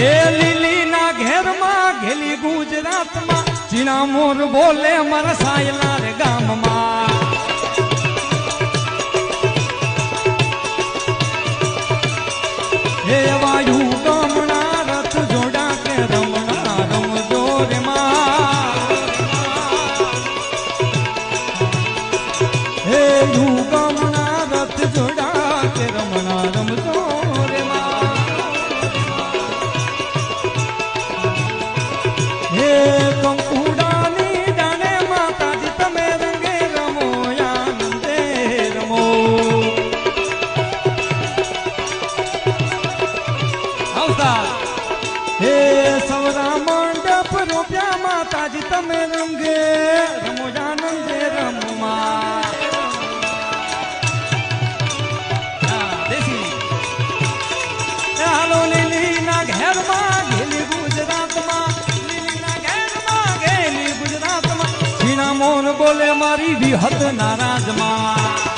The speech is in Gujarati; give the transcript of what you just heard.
એ લીલી ના ઘેરમાં ઘેલી ગુજરાતમાં ચીણા મોર બોલે મારા સાયલા રે ગામમાં હે વાયુ ગામના રથ જોડા કે રમણા રમજો રે હે યુ ગામના રથ જોડા કે રમણા રમજો રે હે કંકુડાની જાણે માતાજી તમે રંગે રમો આનંદે રમો હે સવરા મંડપ રૂપિયા માતાજી તમે રંગે રમો આનંદે રમવા હાલો લીલી ના ઘેરમાં ઘેલી ગુજરાતમાં લીલી ના ઘેરમાં ઘેલી ગુજરાતમાં છીણા મોન બોલે મારી વિહત નારાજમાં